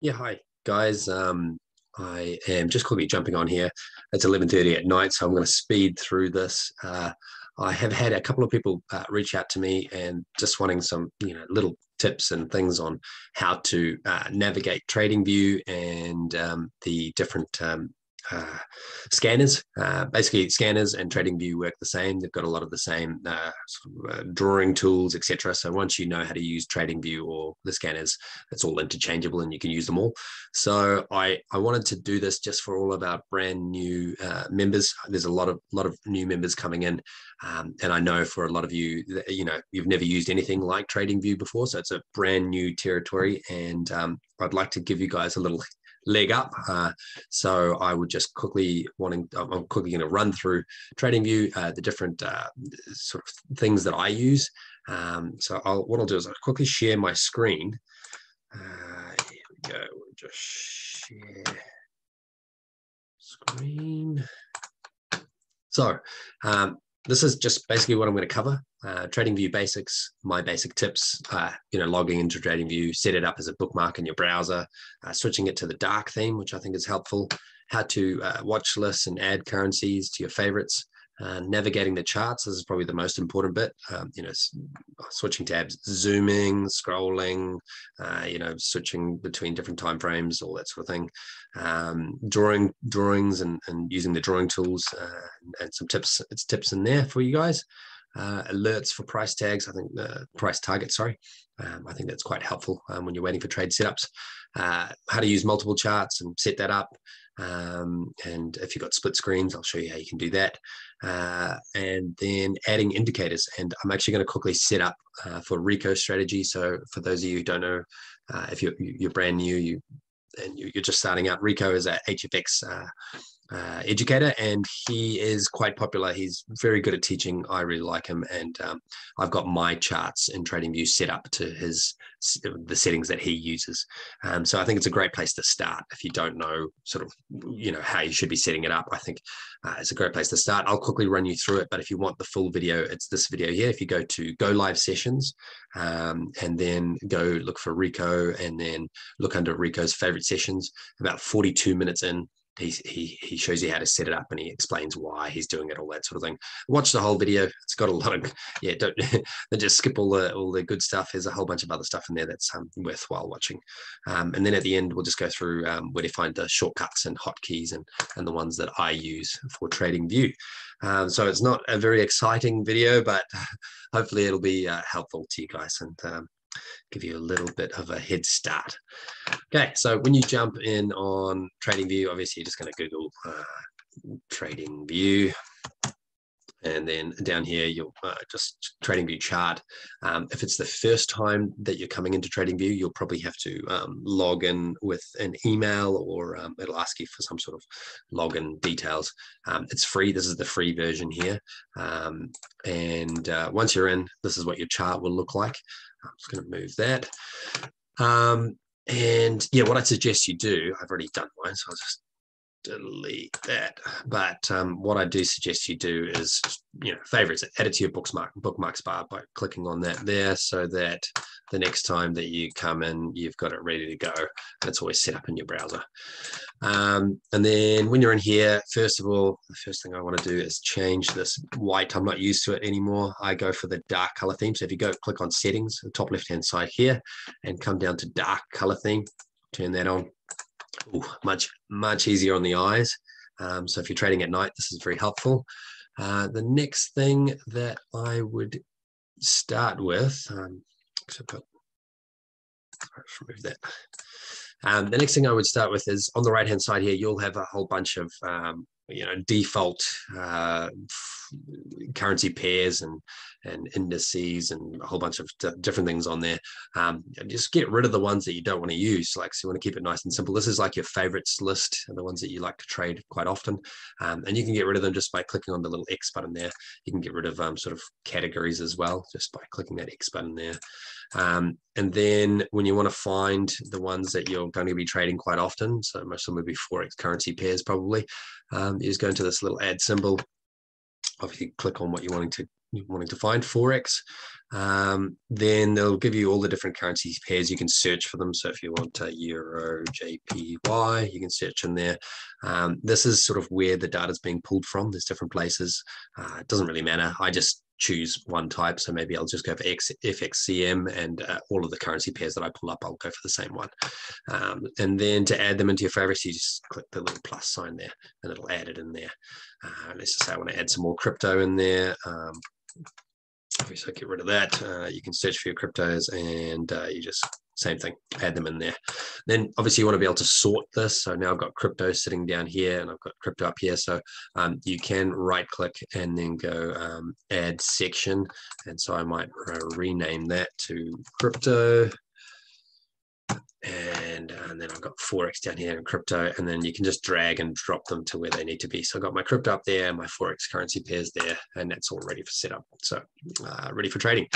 Yeah, hi guys. I am just quickly jumping on here. It's 11:30 at night, so I'm going to speed through this. I have had a couple of people reach out to me and just wanting some, little tips and things on how to navigate TradingView and the different uh, scanners. Basically, scanners and TradingView work the same. They've got a lot of the same drawing tools, etc. So once you know how to use TradingView or the scanners, it's all interchangeable and you can use them all. So I wanted to do this just for all of our brand new members. There's a lot of new members coming in, and I know for a lot of you, you've never used anything like TradingView before, so it's a brand new territory, and I'd like to give you guys a little leg up. So I would just I'm quickly going to run through TradingView, the different sort of things that I use. What I'll do is I'll quickly share my screen. Here we go. We'll just share screen. So this is just basically what I'm going to cover. TradingView basics, my basic tips, logging into TradingView, set it up as a bookmark in your browser, switching it to the dark theme, which I think is helpful, how to watch lists and add currencies to your favorites, navigating the charts. This is probably the most important bit. Switching tabs, zooming, scrolling, switching between different time frames, all that sort of thing. Drawings and using the drawing tools, and some tips. It's tips in there for you guys. Alerts for price tags. I think the price target. Sorry. I think that's quite helpful when you're waiting for trade setups. How to use multiple charts and set that up. And if you've got split screens, I'll show you how you can do that. And then adding indicators. And I'm actually going to quickly set up for Rico strategy. So for those of you who don't know, if you're brand new, you're just starting out, Rico is a HFX educator, and he is quite popular. He's very good at teaching. I really like him, and I've got my charts in TradingView set up to the settings that he uses. So I think it's a great place to start if you don't know how you should be setting it up. I think it's a great place to start. I'll quickly run you through it, but if you want the full video, it's this video here. If you go to Go Live Sessions, and then go look for Rico, and then look under Rico's favorite sessions, about 42 minutes in, he shows you how to set it up, and he explains why he's doing it, all that sort of thing. Watch the whole video. It's got a lot of, don't just skip all the good stuff. There's a whole bunch of other stuff in there that's worthwhile watching. And then at the end, we'll just go through where to find the shortcuts and hotkeys and the ones that I use for TradingView. So it's not a very exciting video, but hopefully it'll be helpful to you guys and give you a little bit of a head start. Okay, so when you jump in on TradingView, obviously you're just going to Google TradingView, and then down here you'll just TradingView chart. If it's the first time that you're coming into TradingView, you'll probably have to log in with an email, or it'll ask you for some sort of login details. It's free. This is the free version here, and once you're in, this is what your chart will look like. I'm just going to move that. And yeah, what I suggest you do, I've already done mine, so I'll just delete that. But what I do suggest you do is, favorites, add it to your bookmarks bar by clicking on that there, so that the next time that you come in, you've got it ready to go, and it's always set up in your browser. And then when you're in here, first of all, the first thing I want to do is change this white. I'm not used to it anymore. I go for the dark color theme. So if you go click on settings, the top left-hand side here, and come down to dark color theme, turn that on. Ooh, much easier on the eyes. So if you're trading at night, this is very helpful. The next thing that I would start with, let's remove that. The next thing I would start with is on the right hand side here, you'll have a whole bunch of default currency pairs and indices and a whole bunch of different things on there. Just get rid of the ones that you don't want to use. So you want to keep it nice and simple. This is like your favorites list, and the ones that you like to trade quite often. And you can get rid of them just by clicking on the little X button there. You can get rid of sort of categories as well, just by clicking that X button there. And then when you want to find the ones that you're going to be trading quite often, so most of them would be Forex currency pairs probably, you just go into this little add symbol. Obviously click on what you're wanting to wanting to find Forex, then they'll give you all the different currency pairs. You can search for them. So if you want Euro, JPY, you can search in there. This is sort of where the data is being pulled from. There's different places. It doesn't really matter. I just choose one type. So maybe I'll just go for FXCM, and all of the currency pairs that I pull up, I'll go for the same one. And then to add them into your favorites, you just click the little plus sign there and it'll add it in there. Let's just say I want to add some more crypto in there. Obviously, get rid of that. You can search for your cryptos, and you just same thing, add them in there. Then obviously you want to be able to sort this. So now I've got crypto sitting down here and I've got crypto up here. So you can right click and then go add section. And so I might rename that to crypto. And then I've got Forex down here and crypto, and then you can just drag and drop them to where they need to be. So I've got my crypto up there, my Forex currency pairs there, and that's all ready for setup. So ready for trading.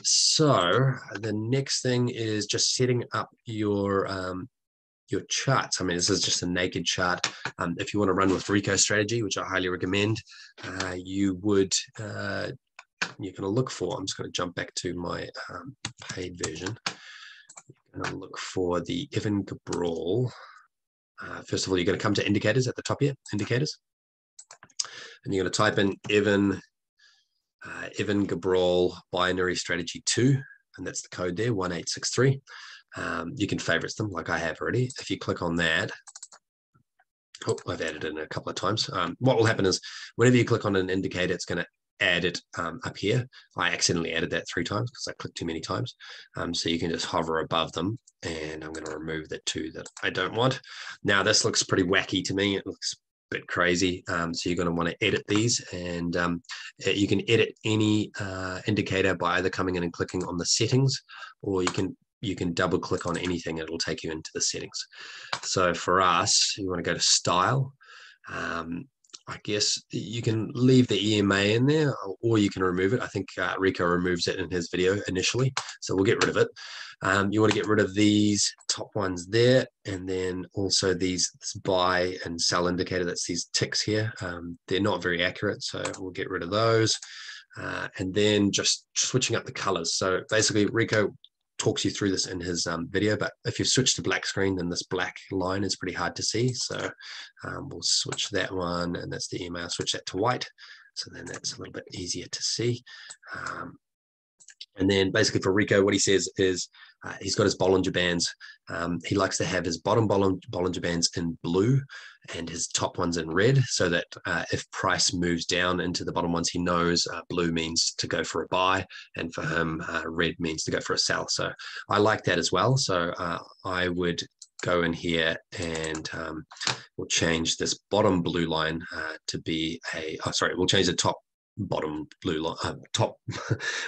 So the next thing is just setting up your charts. I mean, this is just a naked chart. If you want to run with Rico strategy, which I highly recommend, you would, you're going to look for, I'm just going to jump back to my paid version. And I'll look for the Evan Cabral. First of all, you're going to come to indicators at the top here, indicators. And you're going to type in Evan Cabral binary strategy 2, and that's the code there, 1863. You can favorites them like I have already. If you click on that, oh, I've added it in a couple of times. What will happen is whenever you click on an indicator, it's going to add it up here. I accidentally added that 3 times because I clicked too many times. So you can just hover above them, and I'm going to remove the 2 that I don't want. Now this looks pretty wacky to me. It looks a bit crazy. So you're going to want to edit these, and you can edit any indicator by either coming in and clicking on the settings, or you can double click on anything. It'll take you into the settings. So for us, you want to go to style. I guess you can leave the EMA in there, or you can remove it. I think Rico removes it in his video initially, so we'll get rid of it. You want to get rid of these top ones there, and then also this buy and sell indicator. That's these ticks here. They're not very accurate, so we'll get rid of those. And then just switching up the colors. So basically, Rico talks you through this in his video, but if you switch to black screen, then this black line is pretty hard to see. So we'll switch that one, and that's the email, switch that to white. So then that's a little bit easier to see. And then basically for Rico, what he says is he's got his Bollinger Bands. He likes to have his bottom Bollinger Bands in blue and his top ones in red, so that if price moves down into the bottom ones, he knows blue means to go for a buy, and for him, red means to go for a sell. So I like that as well. So I would go in here and we'll change this bottom blue line to be we'll change the top bottom blue line,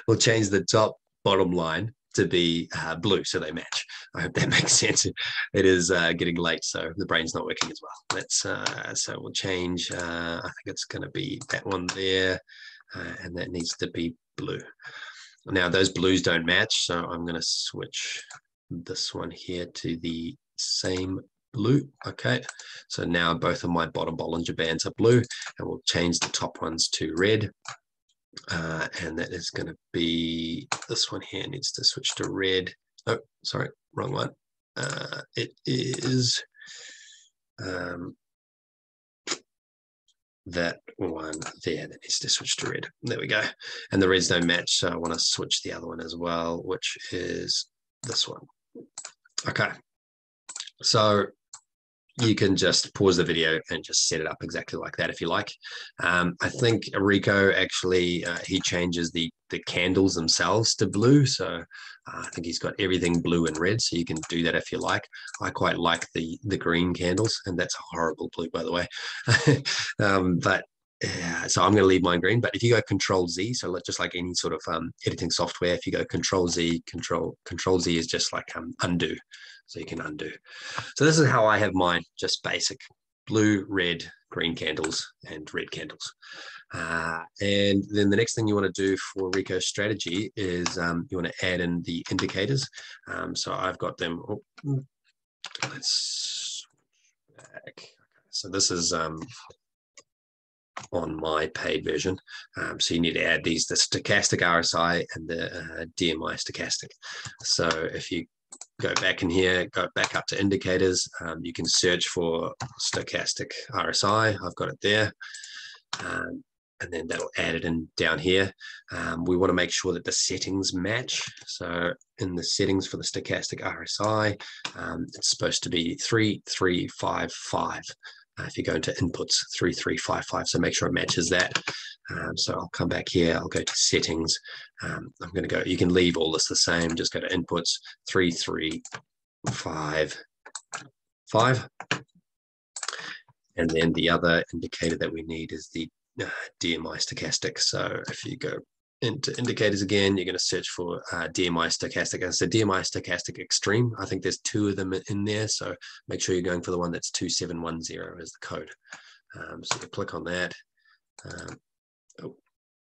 we'll change the top bottom line to be blue, so they match. I hope that makes sense. It is getting late, so the brain's not working as well. Let's so we'll change. I think it's going to be that one there, and that needs to be blue. Now those blues don't match, so I'm going to switch this one here to the same blue. Okay, so now both of my bottom Bollinger Bands are blue, and we'll change the top ones to red. And that is going to be this one here, needs to switch to red. Oh, sorry, wrong one. It is that one there that needs to switch to red. There we go. And the reds don't match, so I want to switch the other one as well, which is this one. Okay, so you can just pause the video and just set it up exactly like that if you like. I think Rico actually, he changes the candles themselves to blue. So I think he's got everything blue and red. So you can do that if you like. I quite like the green candles, and that's a horrible blue, by the way. So I'm going to leave mine green, but if you go Control Z, so just like any sort of editing software, if you go Control Z, Control Z is just like undo. So you can undo. So this is how I have mine, just basic blue, red, green candles, and red candles. And then the next thing you want to do for Rico strategy is you want to add in the indicators. So I've got them. Oh, let's back. So this is on my paid version. So you need to add these, the stochastic RSI and the DMI stochastic. So if you go back in here, go back up to indicators, you can search for stochastic RSI. I've got it there. And then that'll add it in down here. We want to make sure that the settings match. So in the settings for the stochastic RSI, it's supposed to be 3355. If you go into inputs, 3355, so make sure it matches that. So I'll come back here, I'll go to settings. I'm going to go, you can leave all this the same, just go to inputs, 3355. And then the other indicator that we need is the DMI stochastic. So if you go into indicators again, you're going to search for DMI stochastic. And so DMI stochastic extreme, I think there's 2 of them in there. So make sure you're going for the one that's 2710 as the code. So you click on that. Oh,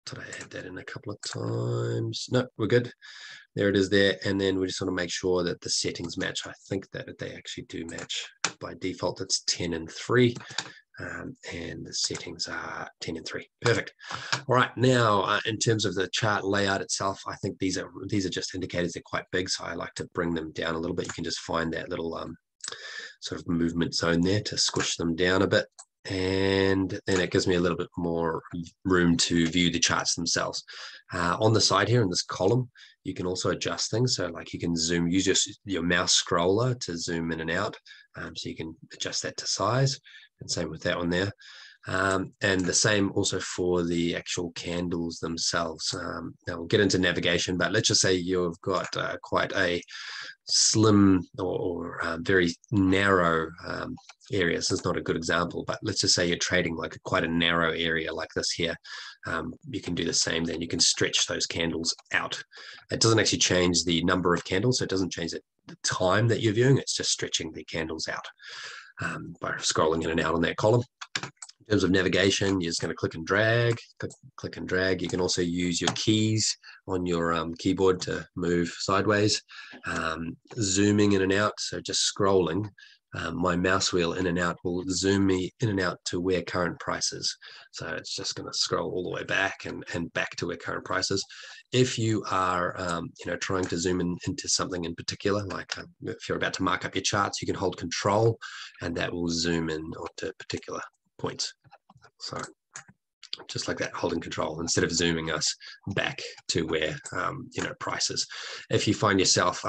did I add that in a couple of times? No, we're good. There it is there. And then we just want to make sure that the settings match. I think that they actually do match. By default, it's 10 and 3. And the settings are 10 and 3. Perfect. All right, now in terms of the chart layout itself, I think these are just indicators. They're quite big, so I like to bring them down a little bit. You can just find that little sort of movement zone there to squish them down a bit, and then it gives me a little bit more room to view the charts themselves. On the side here in this column, you can also adjust things. So like you can zoom, use your mouse scroller to zoom in and out. So you can adjust that to size, and same with that one there. And the same also for the actual candles themselves. Now we'll get into navigation, but let's just say you've got quite a slim or very narrow area. This is not a good example, but let's just say you're trading like quite a narrow area like this here. You can do the same then. You can stretch those candles out. It doesn't actually change the number of candles, so it doesn't change the time that you're viewing. It's just stretching the candles out by scrolling in and out on that column. In terms of navigation, you're just going to click and drag, click and drag. You can also use your keys on your keyboard to move sideways. Zooming in and out, so just scrolling. My mouse wheel in and out will zoom me in and out to where current price is. So it's just going to scroll all the way back and back to where current price is. If you are trying to zoom into something in particular, like if you're about to mark up your charts, you can hold control and that will zoom in onto particular points. So just like that, holding control instead of zooming us back to where prices. If you find yourself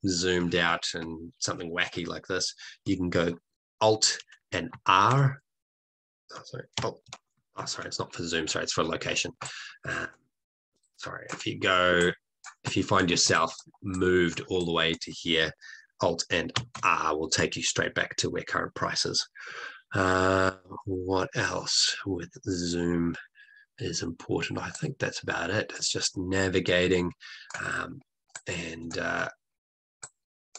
zoomed out and something wacky like this, you can go Alt and R. Sorry, it's not for zoom. Sorry, it's for location. Sorry, if you find yourself moved all the way to here, Alt and R will take you straight back to where current price is. What else with zoom is important? I think that's about it. It's just navigating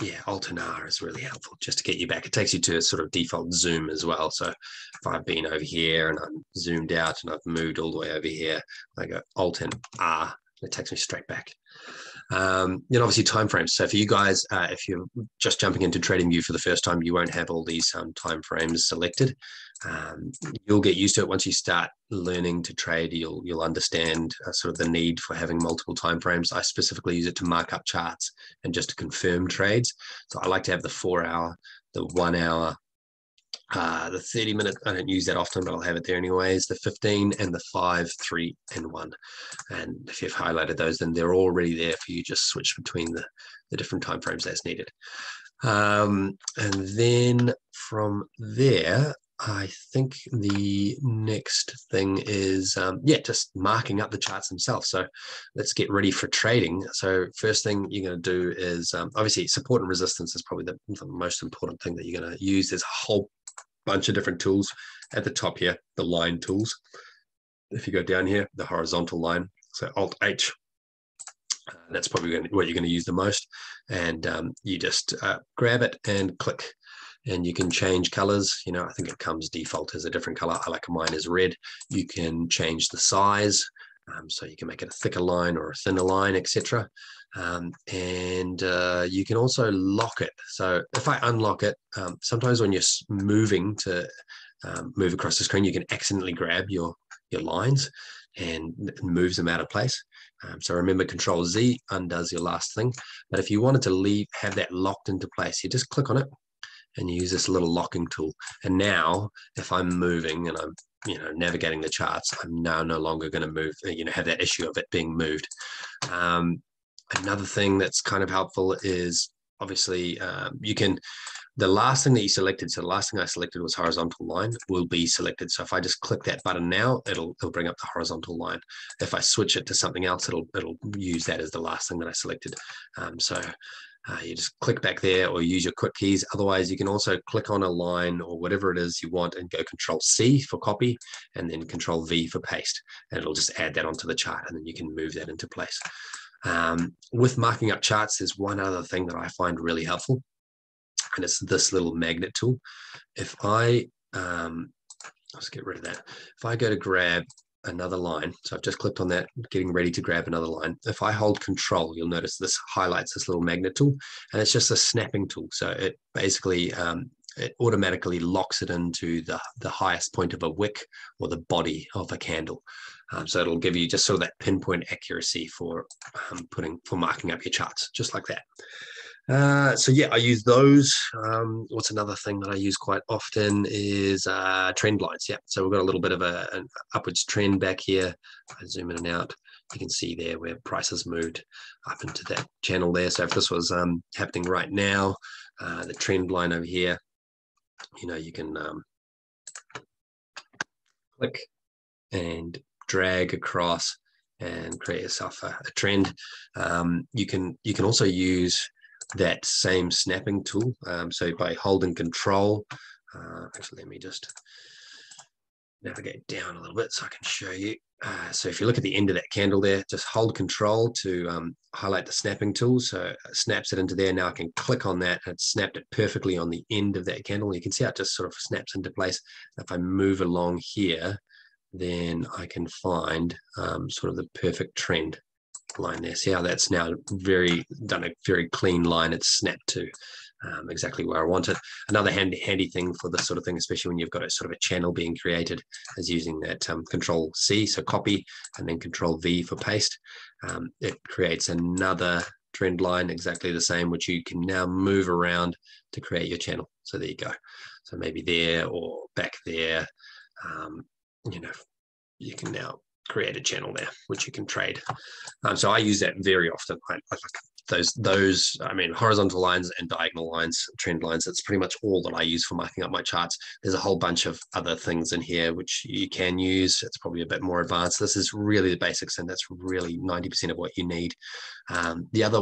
yeah, Alt and R is really helpful just to get you back. It takes you to a sort of default zoom as well. So if I've been over here and I'm zoomed out and I've moved all the way over here, I go Alt and R, it takes me straight back. Obviously timeframes. So for you guys, if you're just jumping into Tradingview for the first time, you won't have all these timeframes selected. You'll get used to it once you start learning to trade. You'll understand sort of the need for having multiple timeframes. I specifically use it to mark up charts and just to confirm trades. So I like to have the 4 hour, the 1 hour, the 30 minute. I don't use that often, but I'll have it there anyways. The 15 and the 5, 3, and 1. And if you've highlighted those, then they're already there for you. Just switch between the different time frames as needed. And then from there, I think the next thing is, just marking up the charts themselves. So let's get ready for trading. So first thing you're going to do is, obviously support and resistance is probably the most important thing that you're going to use. There's a whole bunch of different tools at the top here, the line tools. If you go down here, the horizontal line, so Alt H, that's probably what you're going to use the most. And you just grab it and click, and you can change colors. I think it comes default as a different color. I like mine is red. You can change the size. So you can make it a thicker line or a thinner line, etc. And you can also lock it. So if I unlock it, sometimes when you're moving to move across the screen, you can accidentally grab your lines and it moves them out of place. So remember, Control Z undoes your last thing. But if you wanted to have that locked into place, you just click on it and you use this little locking tool. And now if I'm moving and I'm navigating the charts, I'm now no longer going to move, have that issue of it being moved. Another thing that's kind of helpful is obviously the last thing that you selected, so the last thing I selected was horizontal line, will be selected. So if I just click that button now, it'll bring up the horizontal line. If I switch it to something else, it'll use that as the last thing that I selected. You just click back there or use your quick keys. Otherwise, you can also click on a line or whatever it is you want and go Control C for copy and then Control V for paste. And it'll just add that onto the chart and then you can move that into place. With marking up charts, there's one other thing that I find really helpful, and it's this little magnet tool. If let's get rid of that. If I go to grab another line, so I've just clicked on that, getting ready to grab another line. If I hold Control, you'll notice this highlights this little magnet tool, and it's just a snapping tool. So it basically it automatically locks it into the highest point of a wick or the body of a candle. So it'll give you just sort of that pinpoint accuracy for marking up your charts, just like that. So yeah, I use those. What's another thing that I use quite often is trend lines. Yeah, so we've got a little bit of an upwards trend back here. If I zoom in and out, you can see there where prices moved up into that channel there. So if this was happening right now, the trend line over here, you can click and drag across and create yourself a trend. You can also use that same snapping tool. So by holding Control, actually let me just navigate down a little bit so I can show you. So if you look at the end of that candle there, just hold Control to highlight the snapping tool. So it snaps it into there. Now I can click on that and it's snapped it perfectly on the end of that candle. You can see how it just sort of snaps into place. If I move along here, then I can find sort of the perfect trend line there. See how that's now done a very clean line. It's snapped to exactly where I want it. Another handy thing for this sort of thing, especially when you've got a sort of a channel being created, is using that Control C, so copy, and then Control V for paste. It creates another trend line exactly the same, which you can now move around to create your channel. So there you go. So maybe there or back there, you can now create a channel there, which you can trade. So I use that very often. I like those, I mean, horizontal lines and diagonal lines, trend lines, that's pretty much all that I use for marking up my charts. There's a whole bunch of other things in here which you can use. It's probably a bit more advanced. This is really the basics, and that's really 90% of what you need.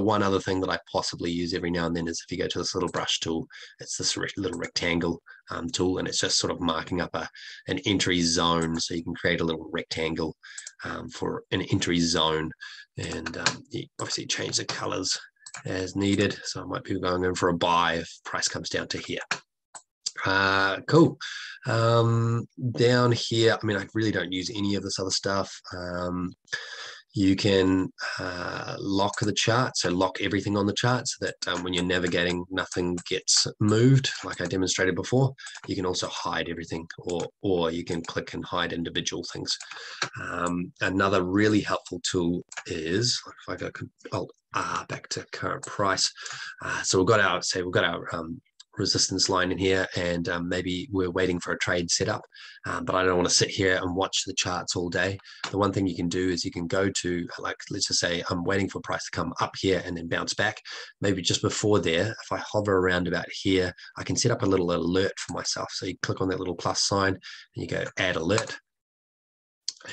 One other thing that I possibly use every now and then is if you go to this little brush tool, it's this little rectangle tool, and it's just sort of marking up an entry zone. So you can create a little rectangle for an entry zone, and you obviously change the colors as needed. So I might be going in for a buy if price comes down to here. Cool. Down here, I mean, I really don't use any of this other stuff. You can lock the chart, so lock everything on the chart so that when you're navigating, nothing gets moved, like I demonstrated before. You can also hide everything, or you can click and hide individual things. Another really helpful tool is, if I go Alt-R back to current price. So we've got our resistance line in here, and maybe we're waiting for a trade setup, but I don't want to sit here and watch the charts all day. The one thing you can do is you can go to, like, let's just say I'm waiting for price to come up here and then bounce back. Maybe just before there, if I hover around about here, I can set up a little alert for myself. So you click on that little plus sign and you go add alert.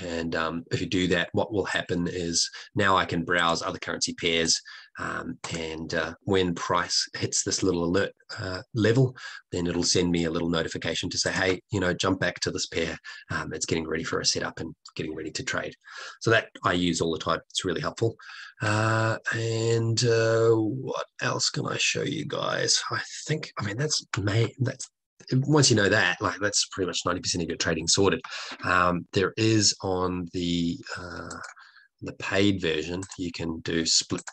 And if you do that, what will happen is now I can browse other currency pairs, and when price hits this little alert level, then it'll send me a little notification to say, hey, jump back to this pair. It's getting ready for a setup and getting ready to trade. So that I use all the time. It's really helpful. And what else can I show you guys? I mean, that's once you know that, like, that's pretty much 90% of your trading sorted. There is on the the paid version, you can do split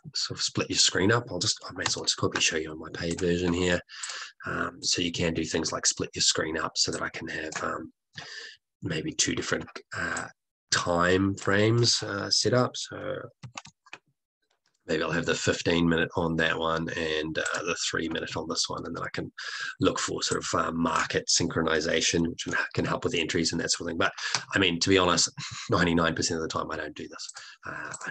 your screen up. I may as well just quickly show you on my paid version here. So you can do things like split your screen up so that I can have maybe 2 different time frames set up. So maybe I'll have the 15-minute on that one and the 3-minute on this one, and then I can look for sort of market synchronization, which can help with entries and that sort of thing. But I mean, to be honest, 99% of the time I don't do this.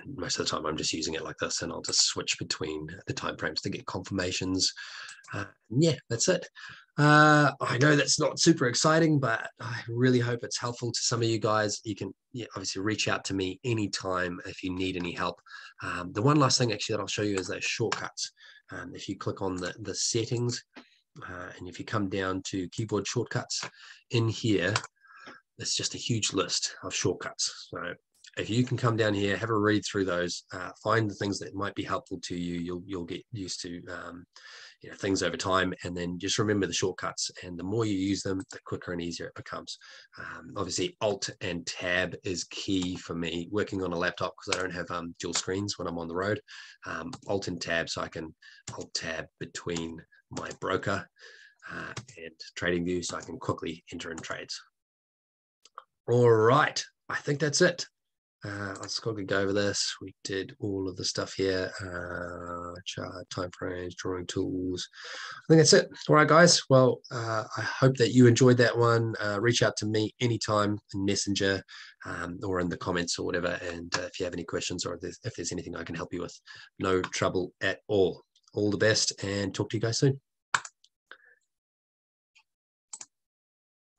Most of the time I'm just using it like this, and I'll just switch between the timeframes to get confirmations. Yeah, that's it. I know that's not super exciting, but I really hope it's helpful to some of you guys. You can obviously reach out to me anytime if you need any help. The one last thing actually that I'll show you is those shortcuts. If you click on the settings, and if you come down to keyboard shortcuts, in here, there's just a huge list of shortcuts. So if you can come down here, have a read through those, find the things that might be helpful to you, you'll get used to things over time, and then just remember the shortcuts, and the more you use them, the quicker and easier it becomes. Obviously Alt and Tab is key for me working on a laptop, because I don't have dual screens when I'm on the road. Alt and Tab, so I can Alt Tab between my broker and Tradingview, so I can quickly enter in trades. All right, I think that's it. Let's quickly go over this. We did all of the stuff here. Chart, timeframes, drawing tools. I think that's it. All right, guys. Well, I hope that you enjoyed that one. Reach out to me anytime in Messenger or in the comments or whatever. And if you have any questions, or if there's anything I can help you with, no trouble at all. All the best, and talk to you guys soon.